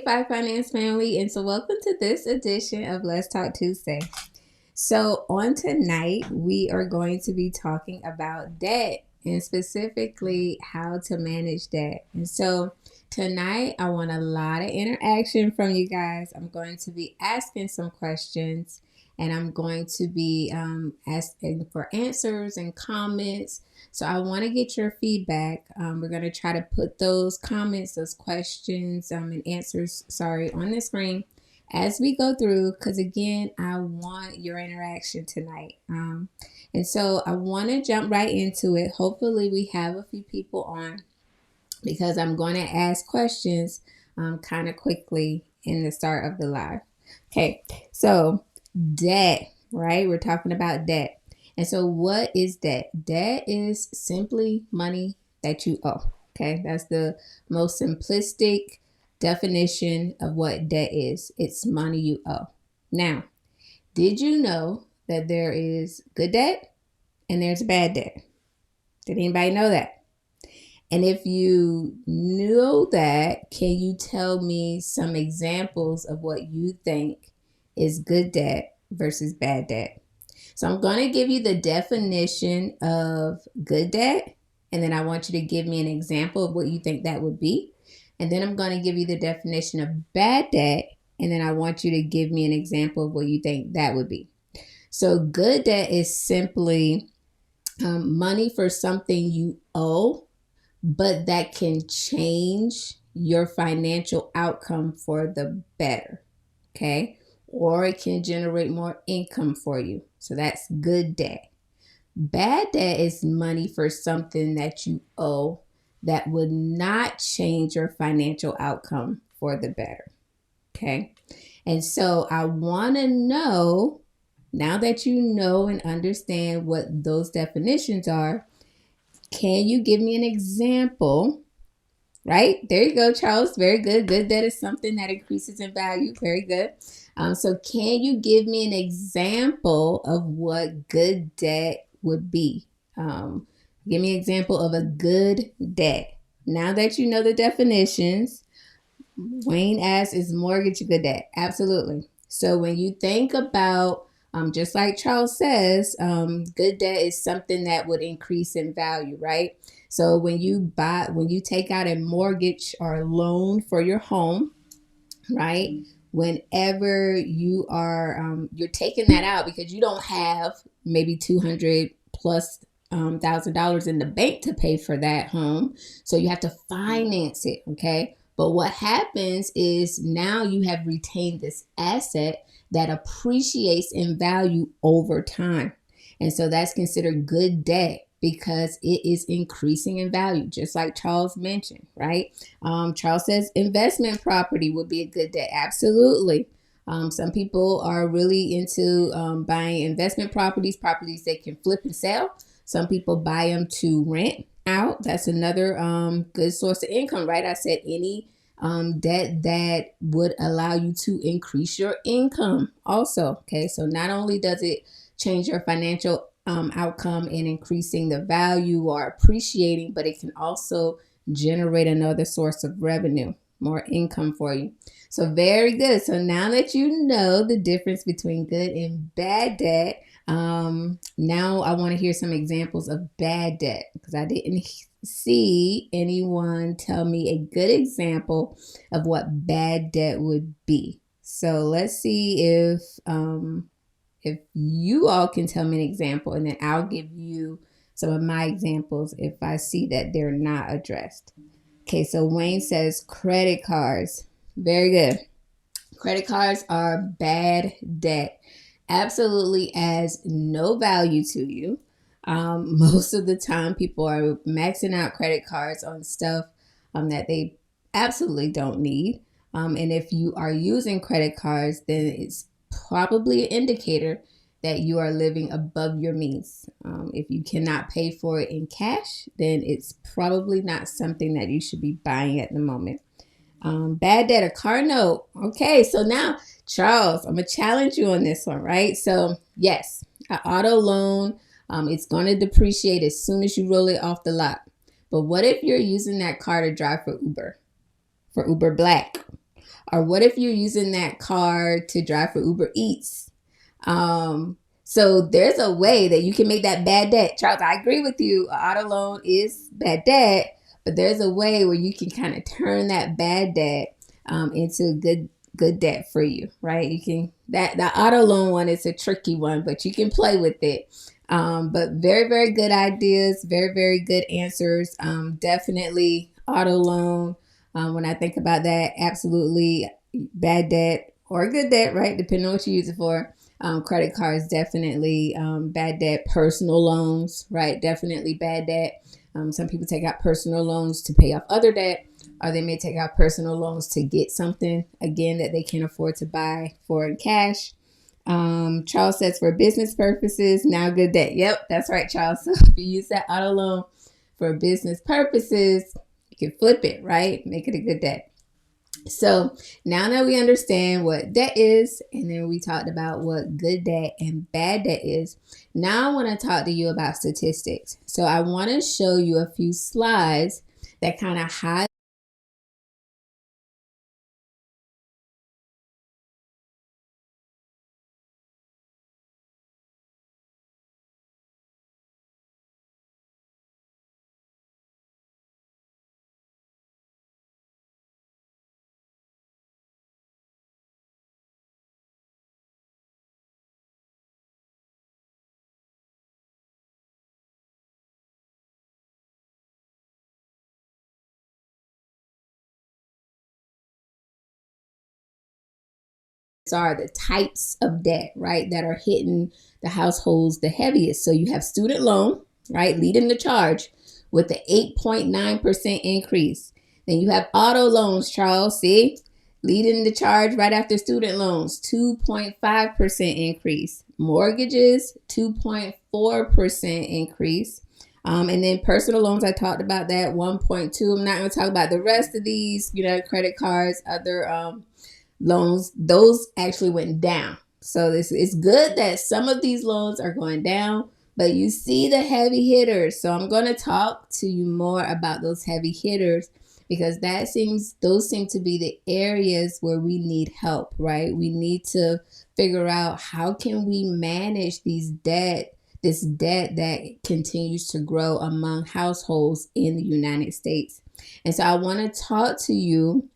Five Finance family, and so welcome to this edition of Let's Talk Tuesday. So, on tonight, we are going to be talking about debt and specifically how to manage debt. And so, tonight, I want a lot of interaction from you guys. I'm going to be asking some questions and I'm going to be asking for answers and comments. So, I want to get your feedback. We're going to try to put those comments, those questions, and answers, on the screen as we go through, because again, I want your interaction tonight. And so I want to jump right into it. Hopefully we have a few people on because I'm going to ask questions kind of quickly in the start of the live. Okay, so debt, right? We're talking about debt. And so what is debt? Debt is simply money that you owe. Okay, that's the most simplistic definition of what debt is. It's money you owe. Now, did you know that there is good debt and there's bad debt? Did anybody know that? And if you know that, can you tell me some examples of what you think is good debt versus bad debt? So I'm going to give you the definition of good debt, and then I want you to give me an example of what you think that would be. And then I'm going to give you the definition of bad debt, and then I want you to give me an example of what you think that would be. So good debt is simply money for something you owe, but that can change your financial outcome for the better, okay? Or it can generate more income for you. So that's good debt. Bad debt is money for something that you owe that would not change your financial outcome for the better, okay? And so I want to know, now that you know and understand what those definitions are, can you give me an example? Right? There you go, Charles. Very good. Good debt is something that increases in value. Very good. So can you give me an example of what good debt would be? Give me an example of a good debt. Now that you know the definitions, Wayne asks, is mortgage a good debt? Absolutely. So when you think about just like Charles says, good debt is something that would increase in value, right? So when you take out a mortgage or a loan for your home, right? Whenever you are, you're taking that out because you don't have maybe 200 plus $1,000 in the bank to pay for that home. So you have to finance it, okay? But what happens is now you have retained this asset that appreciates in value over time. And so that's considered good debt because it is increasing in value, just like Charles mentioned, right? Charles says investment property would be a good debt. Absolutely. Some people are really into buying investment properties they can flip and sell. Some people buy them to rent out. That's another good source of income, right? I said any debt that would allow you to increase your income also. Okay, so not only does it change your financial outcome in increasing the value or appreciating, but it can also generate another source of revenue, more income for you. So very good. So now that you know the difference between good and bad debt, now I want to hear some examples of bad debt because I didn't see anyone tell me a good example of what bad debt would be. So let's see if you all can tell me an example, and then I'll give you some of my examples if I see that they're not addressed. Okay, so Wayne says credit cards. Very good. Credit cards are bad debt. Absolutely adds no value to you. Most of the time, people are maxing out credit cards on stuff that they absolutely don't need. And if you are using credit cards, then it's probably an indicator that you are living above your means. If you cannot pay for it in cash, then it's probably not something that you should be buying at the moment. Bad debt, a car note. Okay, so now, Charles, I'm going to challenge you on this one, right? So, yes, an auto loan, it's going to depreciate as soon as you roll it off the lot. But what if you're using that car to drive for Uber Black? Or what if you're using that card to drive for Uber Eats? So there's a way that you can make that bad debt. Charles, I agree with you. An auto loan is bad debt, but there's a way where you can kind of turn that bad debt into good debt for you, right? You can that the auto loan one is a tricky one, but you can play with it. But very, very good ideas, very, very good answers. Definitely auto loan. When I think about that, absolutely bad debt or good debt, right? Depending on what you use it for. Credit cards, definitely bad debt. Personal loans, right? Definitely bad debt. Some people take out personal loans to pay off other debt, or they may take out personal loans to get something, again, that they can't afford to buy for in cash. Charles says for business purposes, now good debt. Yep, that's right, Charles. So if you use that auto loan for business purposes, you can flip it, right? Make it a good debt. So now that we understand what debt is, and then we talked about what good debt and bad debt is, now I want to talk to you about statistics. So I want to show you a few slides that kind of highlight are the types of debt, right, that are hitting the households the heaviest. So you have student loan, right, leading the charge with the 8.9% increase. Then you have auto loans, Charles, see, leading the charge right after student loans, 2.5% increase. Mortgages, 2.4% increase. And then personal loans, I talked about that, 1.2. I'm not going to talk about the rest of these, credit cards, other loans, those actually went down. So this is good that some of these loans are going down, but you see the heavy hitters. So I'm going to talk to you more about those heavy hitters because those seem to be the areas where we need help, right? We need to figure out how can we manage this debt that continues to grow among households in the United States. And so I want to talk to you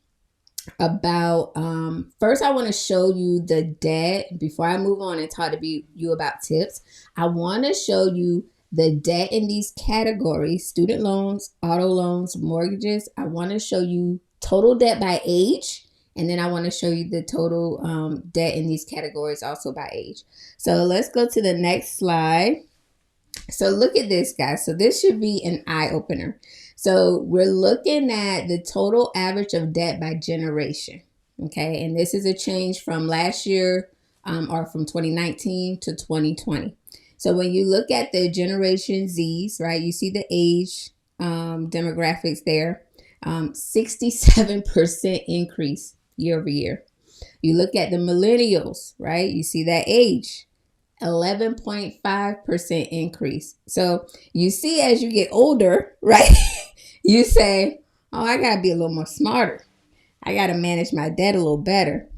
about first I want to show you the debt before I move on and talk to you about tips. I want to show you the debt in these categories: student loans, auto loans, mortgages. I want to show you total debt by age, and then I want to show you the total debt in these categories also by age. So let's go to the next slide. So look at this, guys. So this should be an eye opener. So we're looking at the total average of debt by generation. Okay. And this is a change from last year or from 2019 to 2020. So when you look at the Generation Zs, right, you see the age demographics there, 67% increase year over year. You look at the millennials, right, you see that age, 11.5% increase. So you see, as you get older, right, you say, oh, I got to be a little more smarter. I got to manage my debt a little better.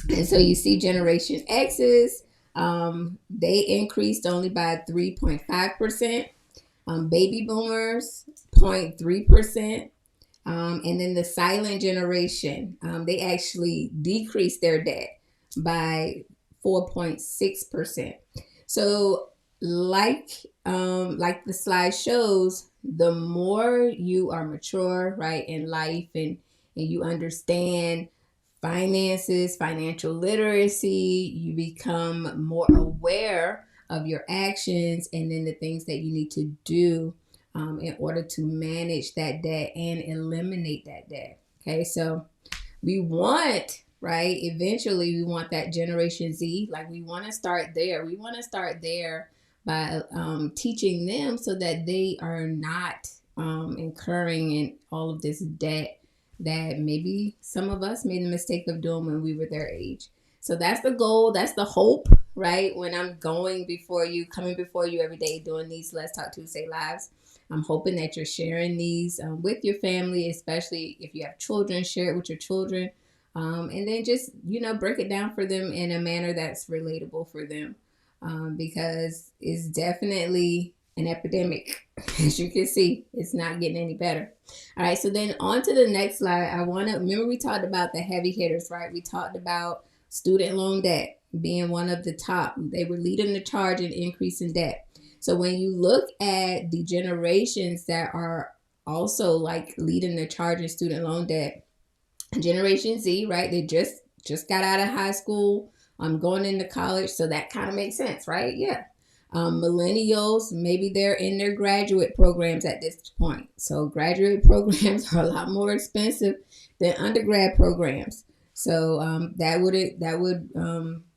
And so you see Generation X's, they increased only by 3.5%. Baby boomers, 0.3%. And then the silent generation, they actually decreased their debt by 4.6%. So like the slide shows, the more you are mature, right, in life and you understand finances, financial literacy, you become more aware of your actions and then the things that you need to do in order to manage that debt and eliminate that debt. Okay, so we want, right, eventually we want that Generation Z, like we want to start there. We want to start there by teaching them so that they are not incurring in all of this debt that maybe some of us made the mistake of doing when we were their age. So that's the goal, that's the hope, right? When I'm coming before you every day doing these Let's Talk Tuesday lives, I'm hoping that you're sharing these with your family, especially if you have children, share it with your children. And then just, break it down for them in a manner that's relatable for them, because it's definitely an epidemic. As you can see, it's not getting any better. All right, so then on to the next slide. I want to remember we talked about the heavy hitters, right? We talked about student loan debt being one of the top. They were leading the charge in increasing debt. So when you look at the generations that are also like leading the charge in student loan debt, Generation Z, right? They just got out of high school, going into college, so that kind of makes sense, right? Yeah. Millennials, maybe they're in their graduate programs at this point. So graduate programs are a lot more expensive than undergrad programs. So that would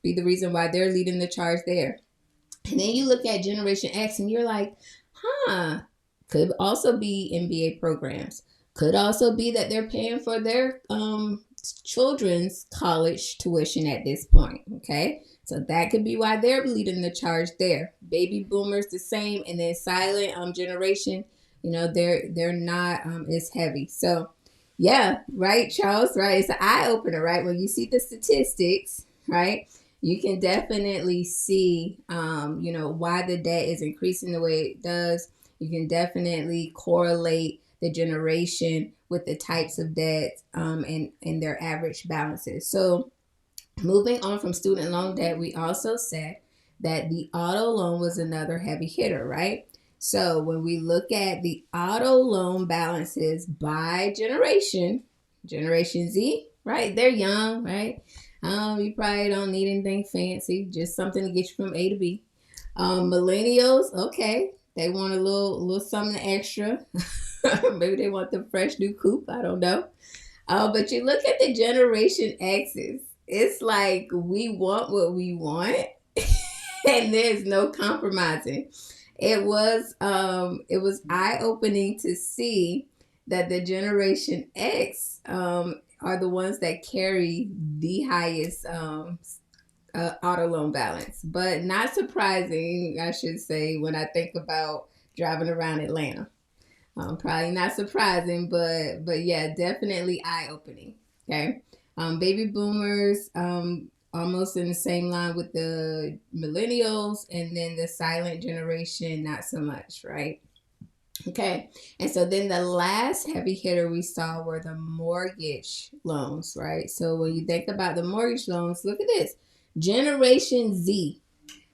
be the reason why they're leading the charge there. And then you look at Generation X and you're like, huh, could also be MBA programs. Could also be that they're paying for their children's college tuition at this point. Okay. So that could be why they're leading the charge there. Baby boomers the same, and then silent generation, they're not as heavy. So yeah, right, Charles, right? It's an eye opener, right? When you see the statistics, right? You can definitely see, why the debt is increasing the way it does. You can definitely correlate the generation with the types of debt and their average balances. So moving on from student loan debt, we also said that the auto loan was another heavy hitter, right? So when we look at the auto loan balances by Generation Z, right? They're young, right? You probably don't need anything fancy, just something to get you from A to B. Millennials, okay, they want a little something extra. Maybe they want the fresh new coupe. I don't know. But you look at the Generation X's. It's like we want what we want, and there's no compromising. It was eye opening to see that the Generation X are the ones that carry the highest auto loan balance, but not surprising, I should say, when I think about driving around Atlanta. Probably not surprising, but yeah, definitely eye opening. Okay, baby boomers, almost in the same line with the millennials, and then the silent generation, not so much, right? Okay, and so then the last heavy hitter we saw were the mortgage loans, right? So when you think about the mortgage loans, look at this, Generation Z.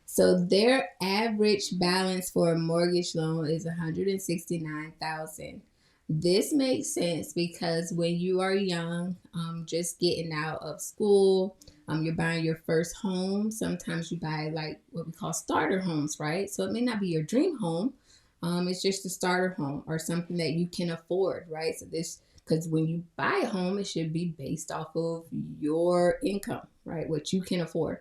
So their average balance for a mortgage loan is $169,000. This makes sense because when you are young, just getting out of school, you're buying your first home. Sometimes you buy like what we call starter homes, right? So it may not be your dream home. It's just a starter home or something that you can afford, right? So because when you buy a home, it should be based off of your income, right? What you can afford.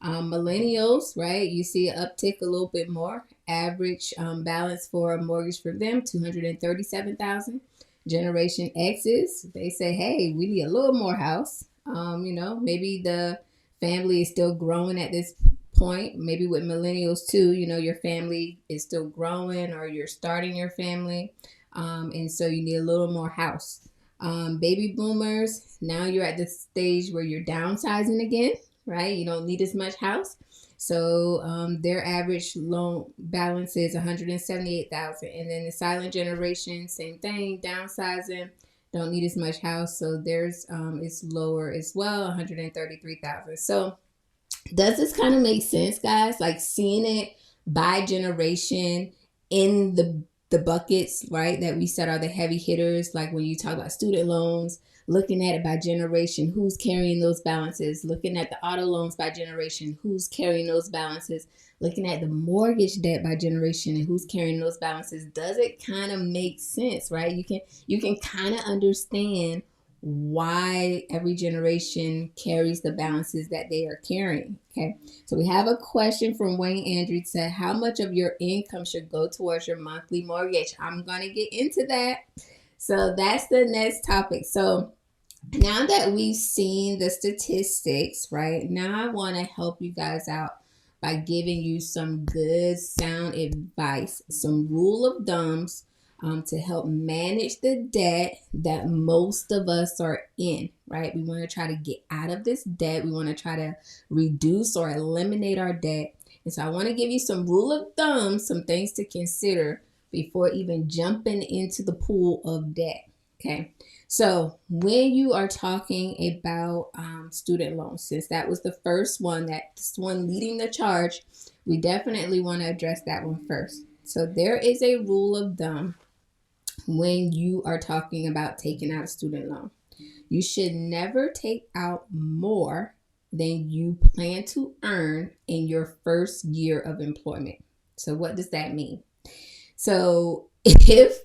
Millennials, right? You see an uptick a little bit more. Average balance for a mortgage for them, $237,000. Generation X's, they say, hey, we need a little more house. Maybe the family is still growing at this point. Maybe with millennials too, your family is still growing or you're starting your family. And so you need a little more house. Baby boomers, now you're at the stage where you're downsizing again, right? You don't need as much house. So their average loan balance is $178,000. And then the silent generation, same thing, downsizing, don't need as much house. So theirs is lower as well, $133,000. So does this kind of make sense, guys? Like seeing it by generation in the buckets, right, that we said are the heavy hitters, like when you talk about student loans, looking at it by generation, who's carrying those balances, looking at the auto loans by generation, who's carrying those balances, looking at the mortgage debt by generation and who's carrying those balances. Does it kind of make sense, right? You can kind of understand why every generation carries the balances that they are carrying. Okay, so we have a question from Wayne Andrew. Said, how much of your income should go towards your monthly mortgage? I'm going to get into that. So that's the next topic. So now that we've seen the statistics, right, now I want to help you guys out by giving you some good sound advice, some rule of thumbs to help manage the debt that most of us are in, right? We want to try to get out of this debt. We want to try to reduce or eliminate our debt. And so I want to give you some rule of thumb, some things to consider before even jumping into the pool of debt. Okay. So when you are talking about student loans, since that was the first one, that's one leading the charge, we definitely want to address that one first. So there is a rule of thumb when you are talking about taking out a student loan. You should never take out more than you plan to earn in your first year of employment. So what does that mean? So if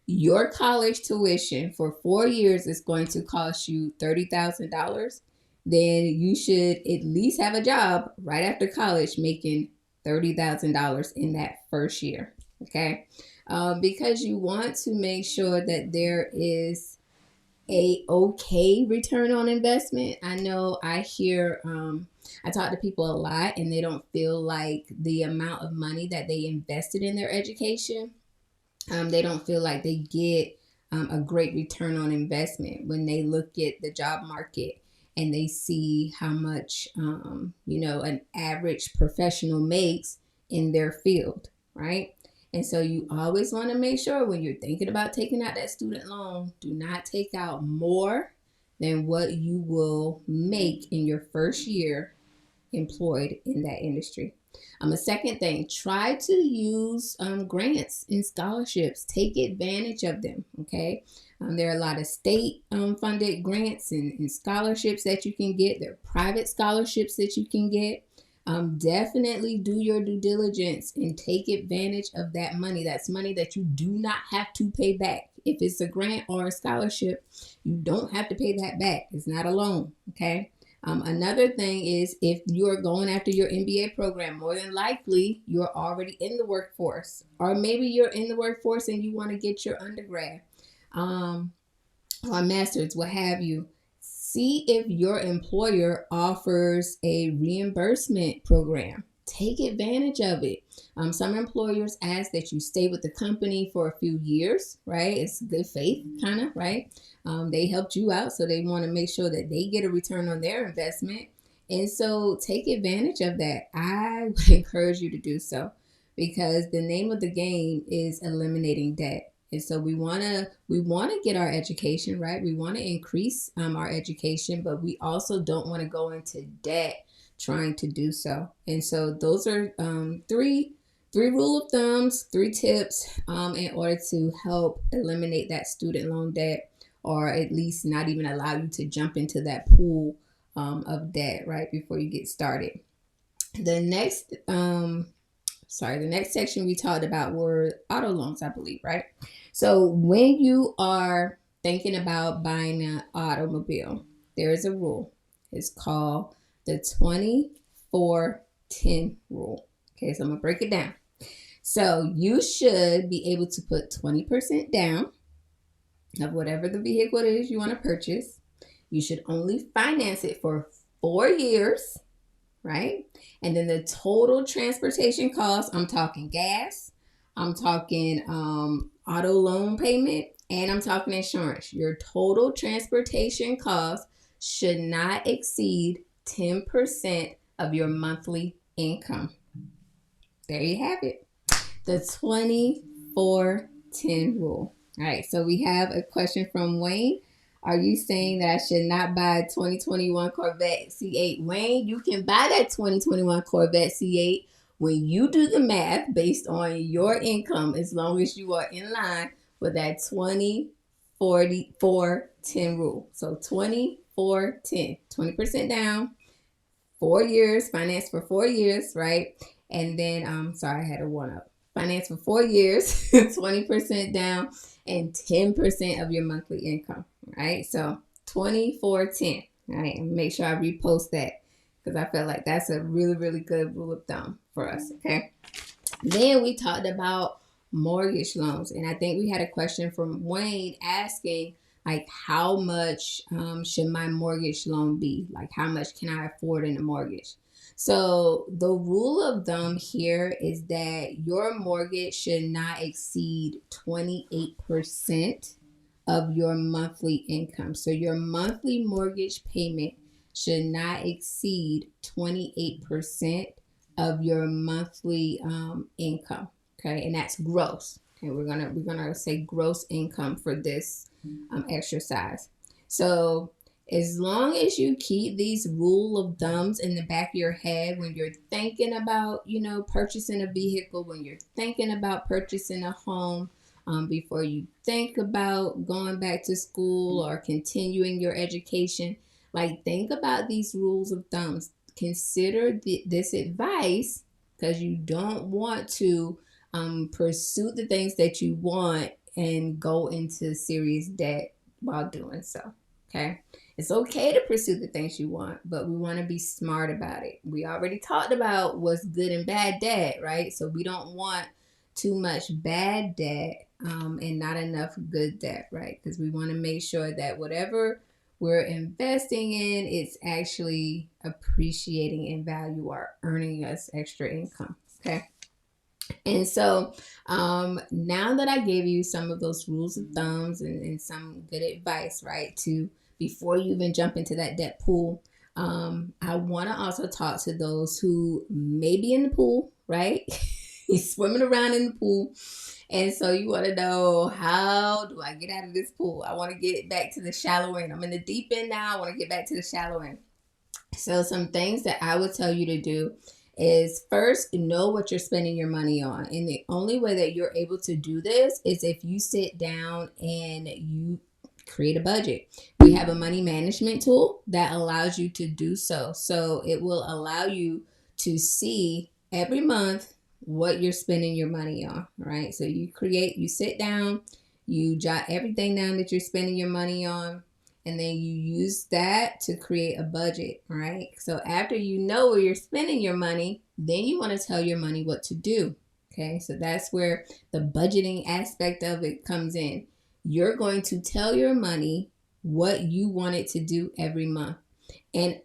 your college tuition for 4 years is going to cost you $30,000, then you should at least have a job right after college making $30,000 in that first year. Okay. Because you want to make sure that there is a okay return on investment. I know I hear, I talk to people a lot and they don't feel like the amount of money that they invested in their education, they don't feel like they get a great return on investment when they look at the job market and they see how much, an average professional makes in their field, right? And so you always want to make sure when you're thinking about taking out that student loan, do not take out more than what you will make in your first year employed in that industry. A second thing, try to use grants and scholarships. Take advantage of them, okay? There are a lot of state funded grants and scholarships that you can get. There are private scholarships that you can get. Definitely do your due diligence and take advantage of that money. That's money that you do not have to pay back. If it's a grant or a scholarship, you don't have to pay that back. It's not a loan, okay? Another thing is if you're going after your MBA program, more than likely you're already in the workforce, or maybe you're in the workforce and you want to get your undergrad or master's, what have you. See if your employer offers a reimbursement program. Take advantage of it. Some employers ask that you stay with the company for a few years, right? It's good faith, kind of, right? They helped you out, so they want to make sure that they get a return on their investment. And so take advantage of that. I would encourage you to do so because the name of the game is eliminating debt. And so we want to get our education, right? We want to increase our education, but we also don't want to go into debt trying to do so. And so those are three rule of thumbs, 3 tips in order to help eliminate that student loan debt, or at least not even allow you to jump into that pool of debt right before you get started. The next section we talked about were auto loans, I believe, right? So when you are thinking about buying an automobile, there is a rule. It's called the 20-40-10 rule. Okay, so I'm gonna break it down. So you should be able to put 20% down of whatever the vehicle is you want to purchase. You should only finance it for 4 years, right? And then the total transportation cost, I'm talking gas, I'm talking auto loan payment, and I'm talking insurance. Your total transportation cost should not exceed 10% of your monthly income. There you have it. The 20-40-10 rule. All right, so we have a question from Wayne. Are you saying that I should not buy a 2021 Corvette C8? Wayne, you can buy that 2021 Corvette C8 when you do the math based on your income, as long as you are in line with that 20-40-10 rule. So 20-40-10, 20% down, 4 years, finance for 4 years, right? And then, I had a 1-up. Finance for 4 years, 20% down, and 10% of your monthly income, right? So 20-40-10, right? And make sure I repost that because I feel like that's a really, really good rule of thumb for us, okay? Then we talked about mortgage loans, and I think we had a question from Wayne asking, like, how much should my mortgage loan be? Like, how much can I afford in a mortgage? So the rule of thumb here is that your mortgage should not exceed 28% of your monthly income. So your monthly mortgage payment should not exceed 28% of your monthly income. Okay, and that's gross. Okay, we're gonna say gross income for this exercise. So as long as you keep these rule of thumbs in the back of your head when you're thinking about, purchasing a vehicle, when you're thinking about purchasing a home, before you think about going back to school or continuing your education, like think about these rules of thumbs. Consider this advice because you don't want to pursue the things that you want and go into serious debt while doing so. Okay. It's okay to pursue the things you want, but we want to be smart about it. We already talked about what's good and bad debt, right? So we don't want too much bad debt and not enough good debt, right? Because we want to make sure that whatever we're investing in, it's actually appreciating in value or earning us extra income. Okay. And so now that I gave you some of those rules of thumbs and some good advice, right, to before you even jump into that debt pool, I want to also talk to those who may be in the pool, right? You're swimming around in the pool. And so you want to know, how do I get out of this pool? I want to get back to the shallow end. I'm in the deep end now. I want to get back to the shallow end. So some things that I would tell you to do is first know what you're spending your money on. And the only way that you're able to do this is if you sit down and you create a budget. We have a money management tool that allows you to do so. So it will allow you to see every month what you're spending your money on, right? So you sit down, you jot everything down that you're spending your money on, and then you use that to create a budget, right? So after you know where you're spending your money, then you want to tell your money what to do. Okay, so that's where the budgeting aspect of it comes in. You're going to tell your money what you want it to do every month. And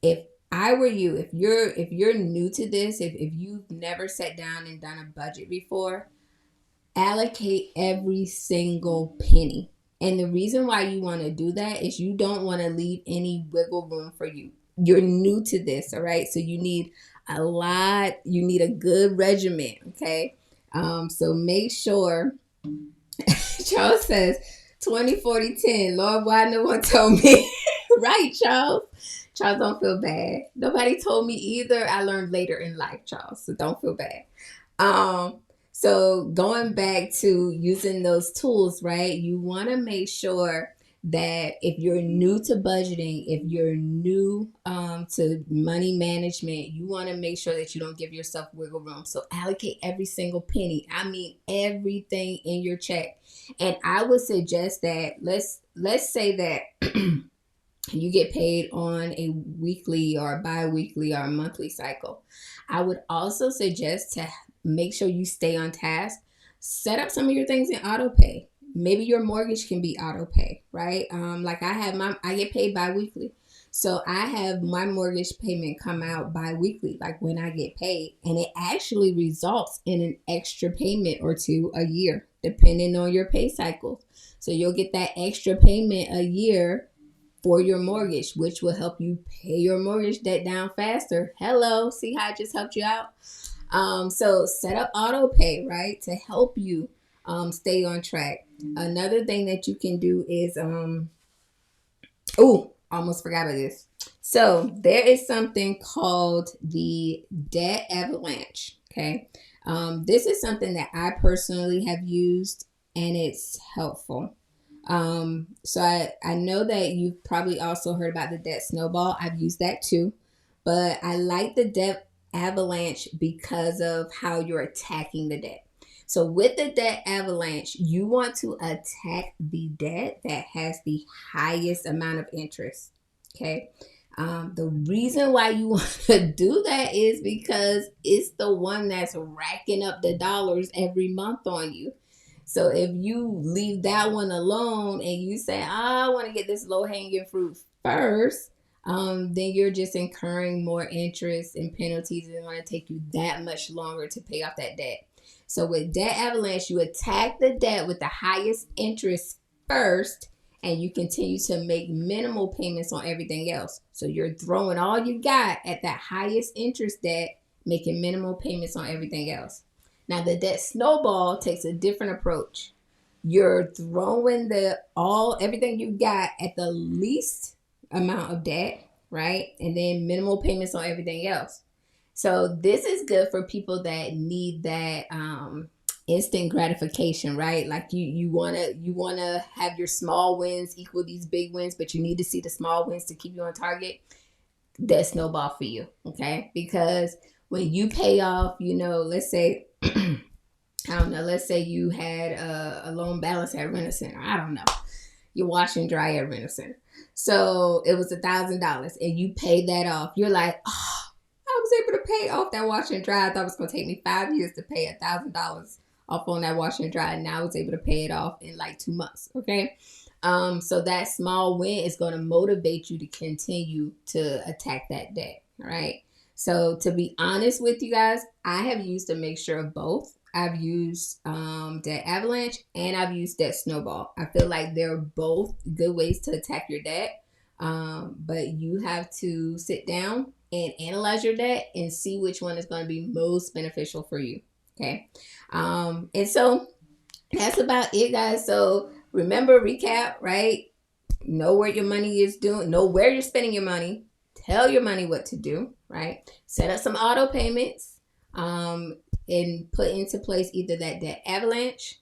if I were you, if you're new to this, if you've never sat down and done a budget before, allocate every single penny. And the reason why you want to do that is you don't want to leave any wiggle room for you. You're new to this, all right? So you need you need a good regimen, okay? So make sure, Charles says 20, 40, 10. Lord, why no one told me? Right, Charles? Charles, don't feel bad. Nobody told me either. I learned later in life, Charles, so don't feel bad. So going back to using those tools, right? You want to make sure that if you're new to budgeting, if you're new to money management, you want to make sure that you don't give yourself wiggle room. So allocate every single penny. I mean, everything in your check. And I would suggest that let's say that you get paid on a weekly or bi-weekly or monthly cycle. I would also suggest to make sure you stay on task. Set up some of your things in auto pay. Maybe your mortgage can be auto pay, right? Like I get paid bi-weekly. So I have my mortgage payment come out bi-weekly, like when I get paid. And it actually results in an extra payment or two a year, depending on your pay cycle. So you'll get that extra payment a year for your mortgage, which will help you pay your mortgage debt down faster. Hello, see how I just helped you out? So set up auto pay, right, to help you stay on track. Another thing that you can do is almost forgot about this. So there is something called the debt avalanche. Okay. This is something that I personally have used and it's helpful. So I know that you've probably also heard about the debt snowball. I've used that too, but I like the debt avalanche because of how you're attacking the debt. So with the debt avalanche, you want to attack the debt that has the highest amount of interest. Okay. The reason why you want to do that is because it's the one that's racking up the dollars every month on you. So if you leave that one alone and you say, I want to get this low hanging fruit first, then you're just incurring more interest and penalties, and it's going to take you that much longer to pay off that debt. So with debt avalanche, you attack the debt with the highest interest first, and you continue to make minimal payments on everything else. So you're throwing all you got at that highest interest debt, making minimal payments on everything else. Now the debt snowball takes a different approach. You're throwing everything you got at the least amount of debt, right? And then minimal payments on everything else. So this is good for people that need that instant gratification, right? Like you wanna have your small wins equal these big wins, but you need to see the small wins to keep you on target. That snowball for you, okay? Because when you pay off, let's say I don't know, let's say you had a loan balance at Rent-A-Center. I don't know. You wash and dry at Rent-A-Center. So it was $1,000 and you paid that off. You're like, oh, I was able to pay off that wash and dry. I thought it was going to take me 5 years to pay $1,000 off on that wash and dry. And now I was able to pay it off in like 2 months. Okay. So that small win is going to motivate you to continue to attack that debt. Right. So to be honest with you guys, I have used a mixture of both. I've used debt avalanche and I've used debt snowball. I feel like they're both good ways to attack your debt. But you have to sit down and analyze your debt and see which one is going to be most beneficial for you. Okay. And so that's about it, guys. So remember, recap, right? Know where your money is doing, know where you're spending your money, tell your money what to do, right? Set up some auto payments, and put into place either that debt avalanche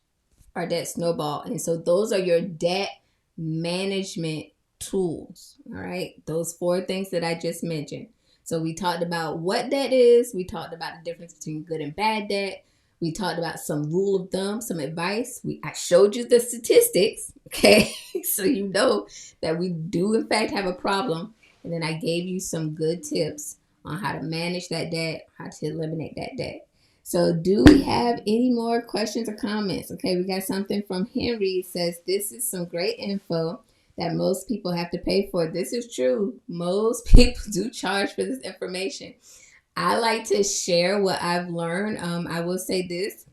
or debt snowball. And so those are your debt management tools. All right. Those 4 things that I just mentioned. So we talked about what debt is. We talked about the difference between good and bad debt. We talked about some rule of thumb, some advice. I showed you the statistics. Okay. So you know that we do in fact have a problem. And then I gave you some good tips on how to manage that debt, how to eliminate that debt. So do we have any more questions or comments? Okay, we got something from Henry. It says, this is some great info that most people have to pay for. This is true. Most people do charge for this information. I like to share what I've learned. I will say this.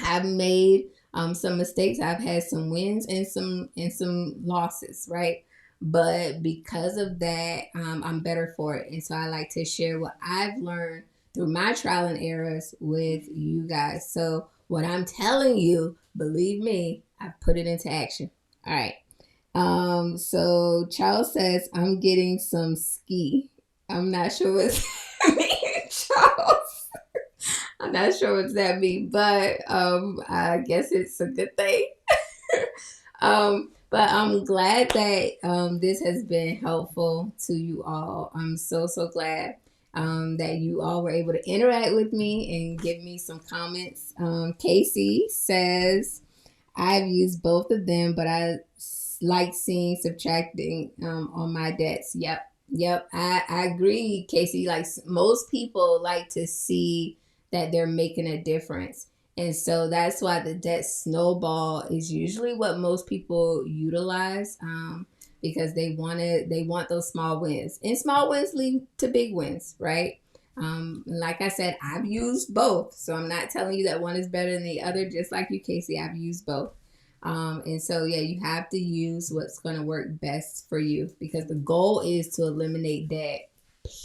I've made some mistakes. I've had some wins and some losses, right? But because of that, I'm better for it. And so I like to share what I've learned through my trial and errors with you guys. So what I'm telling you, believe me, I put it into action. All right. So Charles says, I'm getting some ski. I'm not sure what's Charles. I'm not sure what that means, but I guess it's a good thing. But I'm glad that this has been helpful to you all. I'm so glad that you all were able to interact with me and give me some comments. Casey says, I've used both of them, but I like seeing subtracting on my debts. Yep. I agree, Casey. Like most people like to see that they're making a difference. And so that's why the debt snowball is usually what most people utilize, because they want those small wins, and small wins lead to big wins, right? Like I said, I've used both, so I'm not telling you that one is better than the other. Just like you, Casey, I've used both. And so, yeah, you have to use what's going to work best for you, because the goal is to eliminate debt,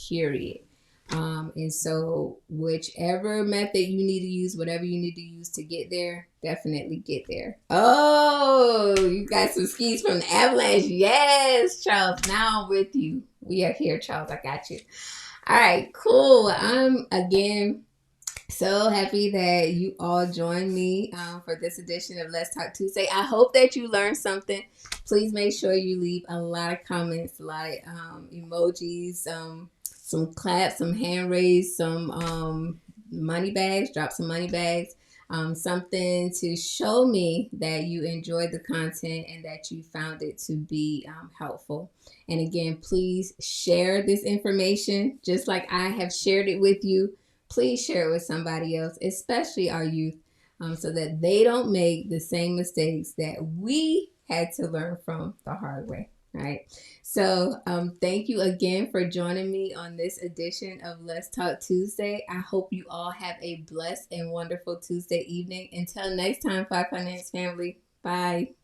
period. And so whichever method you need to use, whatever you need to use to get there, definitely get there. Oh, you got some skis from the avalanche. Yes, Charles. Now I'm with you. We are here, Charles. I got you. All right, cool. I'm again so happy that you all joined me for this edition of Let's Talk Tuesday. I hope that you learned something. Please make sure you leave a lot of comments, a lot of emojis, some claps, some hand raised, some money bags, drop some money bags, something to show me that you enjoyed the content and that you found it to be helpful. And again, please share this information just like I have shared it with you. Please share it with somebody else, especially our youth, so that they don't make the same mistakes that we had to learn from the hard way. All right. So, thank you again for joining me on this edition of Let's Talk Tuesday. I hope you all have a blessed and wonderful Tuesday evening. Until next time, Five Finance family. Bye.